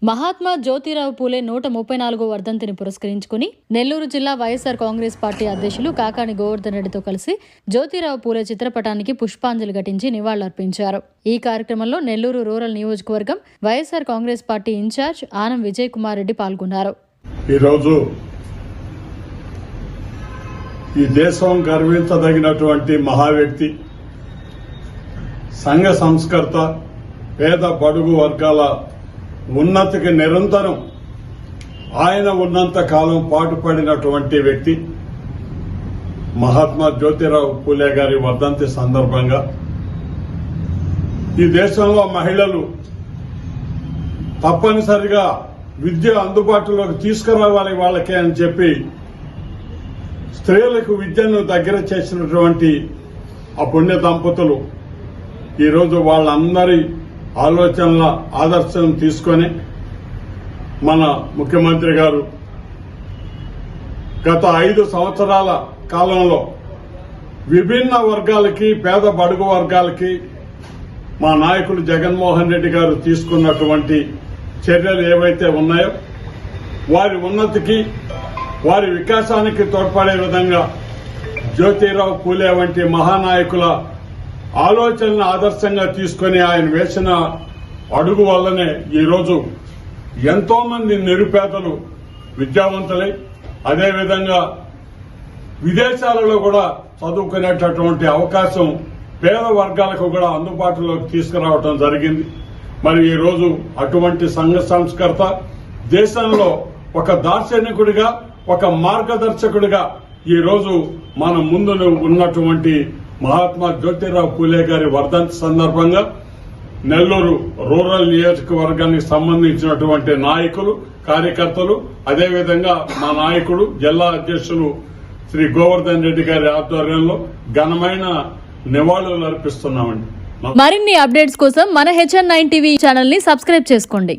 మహాత్మా జ్యోతిరావు పూలే 134వ వర్ధంతిని పురస్కరించుకుని నెల్లూరు జిల్లా వైఎస్ఆర్ కాంగ్రెస్ పార్టీ అధ్యక్షులు కాకాని గోవర్ధన్ రెడ్డితో కలిసి జ్యోతిరావు పూలే చిత్రపటానికి పుష్పాంజలి ఘటించి నివాళులర్పించారు. ఈ కార్యక్రమంలో నెల్లూరు రూరల్ నియోజకవర్గం వైఎస్ఆర్ కాంగ్రెస్ పార్టీ ఇన్ఛార్జ్ ఆనం విజయ్ కుమార్ రెడ్డి పాల్గొన్నారు. ఈరోజు ఈ దేశం గర్వించదగినటువంటి మహా వ్యక్తి, సంఘ సంస్కర్త, పేద బడుగు వర్గాల ఉన్నతికి నిరంతరం ఆయన ఉన్నంత కాలం పాటుపడినటువంటి వ్యక్తి మహాత్మా జ్యోతిరావు పూలే గారి వర్ధంతి సందర్భంగా ఈ దేశంలో మహిళలు తప్పనిసరిగా విద్య అందుబాటులోకి తీసుకురావాలి వాళ్ళకే అని చెప్పి స్త్రీలకు విద్యను దగ్గర చేసినటువంటి ఆ పుణ్య దంపతులు ఈరోజు వాళ్ళందరి ఆలోచనల ఆదర్శం తీసుకొని మన ముఖ్యమంత్రి గారు గత 5 సంవత్సరాల కాలంలో విభిన్న వర్గాలకి, పేద బడుగు వర్గాలకి మా నాయకులు జగన్మోహన్ రెడ్డి గారు తీసుకున్నటువంటి చర్యలు ఏవైతే ఉన్నాయో వారి ఉన్నతికి, వారి వికాసానికి తోడ్పడే విధంగా జ్యోతిరావు పూలే వంటి మహానాయకుల ఆలోచనను ఆదర్శంగా తీసుకుని ఆయన వేసిన అడుగు వల్లనే ఈరోజు ఎంతో మంది నిరుపేదలు విద్యావంతులై అదేవిధంగా విదేశాలలో కూడా చదువుకునేటటువంటి అవకాశం పేద వర్గాలకు కూడా అందుబాటులోకి తీసుకురావడం జరిగింది. మరి ఈరోజు అటువంటి సంఘ సంస్కర్త, దేశంలో ఒక దార్శనికుడిగా, ఒక మార్గదర్శకుడిగా ఈరోజు మన ముందు ఉన్నటువంటి మహాత్మా జ్యోతిరావు పూలే గారి వర్ధంతి సందర్భంగా నెల్లూరు రూరల్ నియోజకవర్గానికి సంబంధించినటువంటి నాయకులు, కార్యకర్తలు, అదేవిధంగా మా నాయకుడు జిల్లా అధ్యక్షులు శ్రీ గోవర్ధన్ రెడ్డి గారి ఆధ్వర్యంలో ఘనమైన నివాళులు అర్పిస్తున్నామండి. మరిన్ని అప్డేట్స్ కోసం మన HN9 టీవీ ఛానల్ ని సబ్స్క్రైబ్ చేసుకోండి.